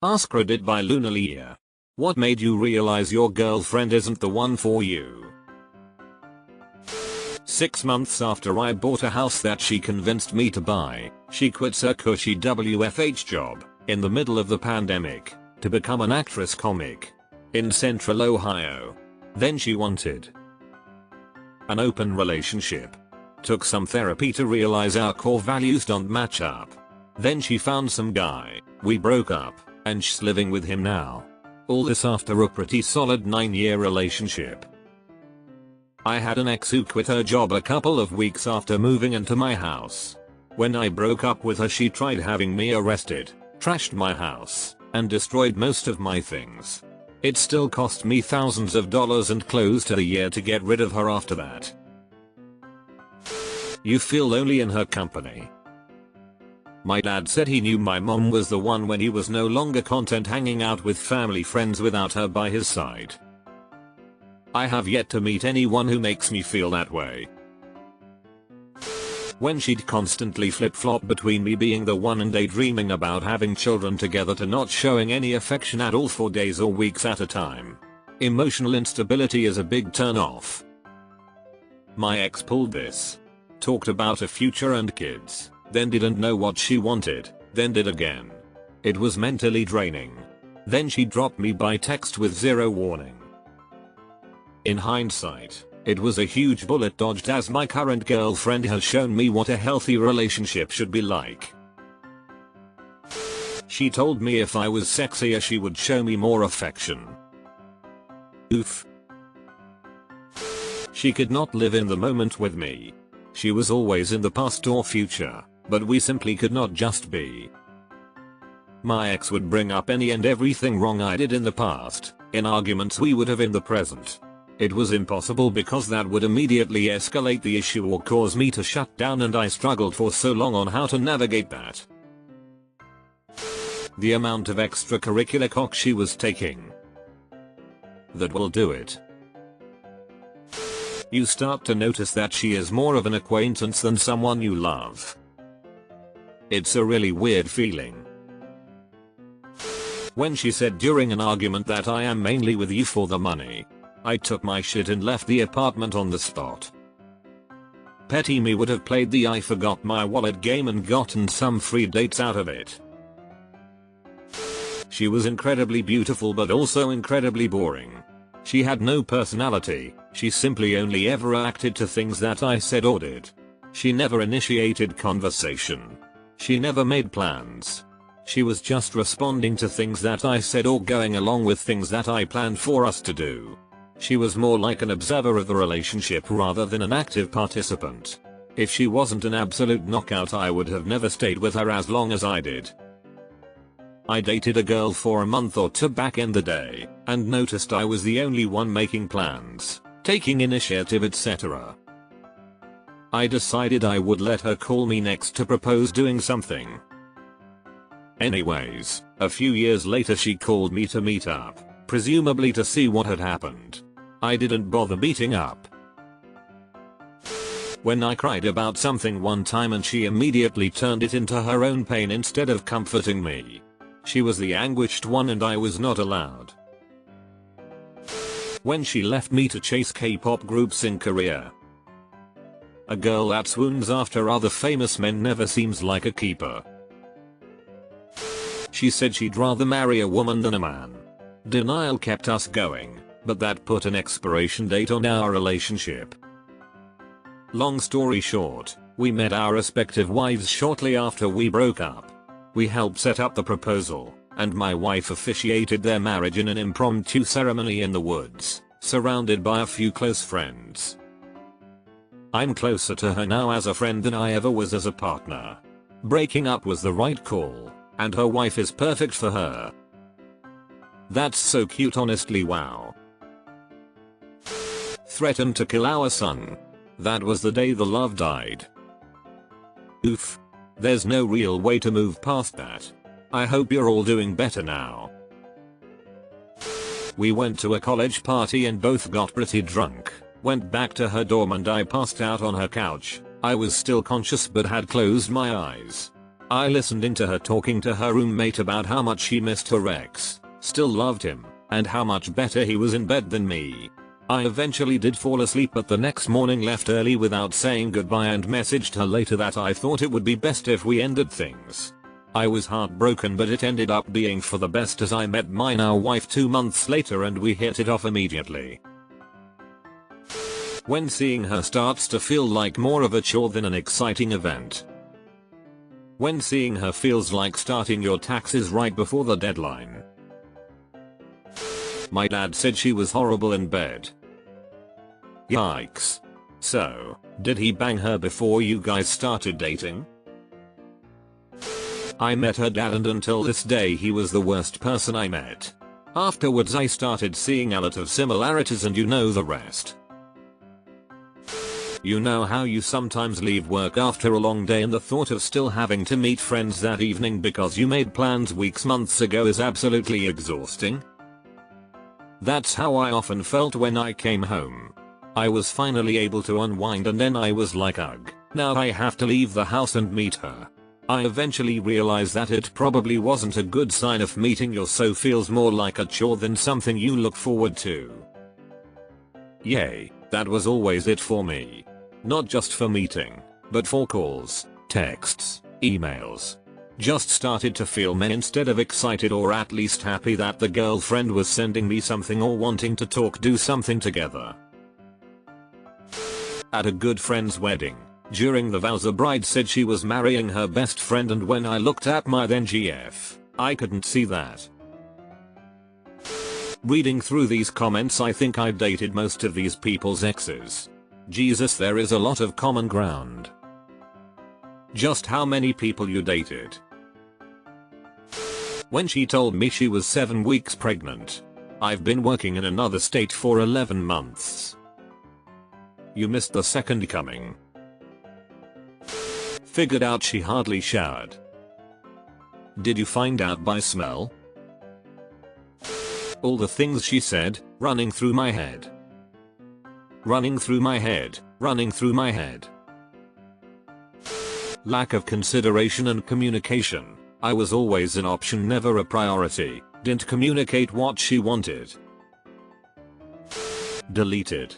AskReddit by Lunalia. What made you realize your girlfriend isn't the one for you? 6 months after I bought a house that she convinced me to buy, she quits her cushy WFH job, in the middle of the pandemic, to become an actress comic. In Central Ohio. Then she wanted an open relationship. Took some therapy to realize our core values don't match up. Then she found some guy, we broke up, and she's living with him now. All this after a pretty solid 9-year relationship. I had an ex who quit her job a couple of weeks after moving into my house. When I broke up with her, she tried having me arrested, trashed my house, and destroyed most of my things. It still cost me thousands of dollars and close to a year to get rid of her after that. You feel lonely in her company. My dad said he knew my mom was the one when he was no longer content hanging out with family friends without her by his side. I have yet to meet anyone who makes me feel that way. When she'd constantly flip-flop between me being the one and daydreaming about having children together to not showing any affection at all for days or weeks at a time. Emotional instability is a big turn off. My ex pulled this. Talked about a future and kids, then didn't know what she wanted, then did again. It was mentally draining. Then she dropped me by text with zero warning. In hindsight, it was a huge bullet dodged, as my current girlfriend has shown me what a healthy relationship should be like. She told me if I was sexier she would show me more affection. Oof. She could not live in the moment with me. She was always in the past or future, but we simply could not just be. My ex would bring up any and everything wrong I did in the past, in arguments we would have in the present. It was impossible because that would immediately escalate the issue or cause me to shut down, and I struggled for so long on how to navigate that. The amount of extracurricular cock she was taking. That will do it. You start to notice that she is more of an acquaintance than someone you love. It's a really weird feeling. When she said during an argument that I am mainly with you for the money, I took my shit and left the apartment on the spot. Petty me would have played the I forgot my wallet game and gotten some free dates out of it. She was incredibly beautiful but also incredibly boring. She had no personality, she simply only ever acted to things that I said or did. She never initiated conversation. She never made plans. She was just responding to things that I said or going along with things that I planned for us to do. She was more like an observer of the relationship rather than an active participant. If she wasn't an absolute knockout, I would have never stayed with her as long as I did. I dated a girl for a month or two back in the day, and noticed I was the only one making plans, taking initiative, etc. I decided I would let her call me next to propose doing something. Anyways, a few years later she called me to meet up, presumably to see what had happened. I didn't bother meeting up. When I cried about something one time and she immediately turned it into her own pain instead of comforting me. She was the anguished one and I was not allowed. When she left me to chase K-pop groups in Korea. A girl that swoons after other famous men never seems like a keeper. She said she'd rather marry a woman than a man. Denial kept us going, but that put an expiration date on our relationship. Long story short, we met our respective wives shortly after we broke up. We helped set up the proposal, and my wife officiated their marriage in an impromptu ceremony in the woods, surrounded by a few close friends. I'm closer to her now as a friend than I ever was as a partner. Breaking up was the right call, and her wife is perfect for her. That's so cute, honestly, wow. Threatened to kill our son. That was the day the love died. Oof. There's no real way to move past that. I hope you're all doing better now. We went to a college party and both got pretty drunk, went back to her dorm and I passed out on her couch. I was still conscious but had closed my eyes. I listened into her talking to her roommate about how much she missed her ex, still loved him, and how much better he was in bed than me. I eventually did fall asleep, but the next morning left early without saying goodbye and messaged her later that I thought it would be best if we ended things. I was heartbroken, but it ended up being for the best as I met my now wife 2 months later and we hit it off immediately. When seeing her starts to feel like more of a chore than an exciting event. When seeing her feels like starting your taxes right before the deadline. My dad said she was horrible in bed. Yikes. So, did he bang her before you guys started dating? I met her dad and until this day he was the worst person I met. Afterwards I started seeing a lot of similarities and you know the rest. You know how you sometimes leave work after a long day and the thought of still having to meet friends that evening because you made plans weeks months ago is absolutely exhausting? That's how I often felt when I came home. I was finally able to unwind and then I was like, ugh, now I have to leave the house and meet her. I eventually realized that it probably wasn't a good sign if meeting your so feels more like a chore than something you look forward to. Yay, that was always it for me. Not just for meeting, but for calls, texts, emails. Just started to feel meh instead of excited or at least happy that the girlfriend was sending me something or wanting to do something together. At a good friend's wedding, during the vows the bride said she was marrying her best friend and when I looked at my then GF, I couldn't see that. Reading through these comments I think I've dated most of these people's exes. Jesus, there is a lot of common ground. Just how many people you dated? When she told me she was 7 weeks pregnant. I've been working in another state for 11 months. You missed the second coming. Figured out she hardly showered. Did you find out by smell? All the things she said, running through my head. Running through my head, running through my head. Lack of consideration and communication. I was always an option, never a priority. Didn't communicate what she wanted. Deleted.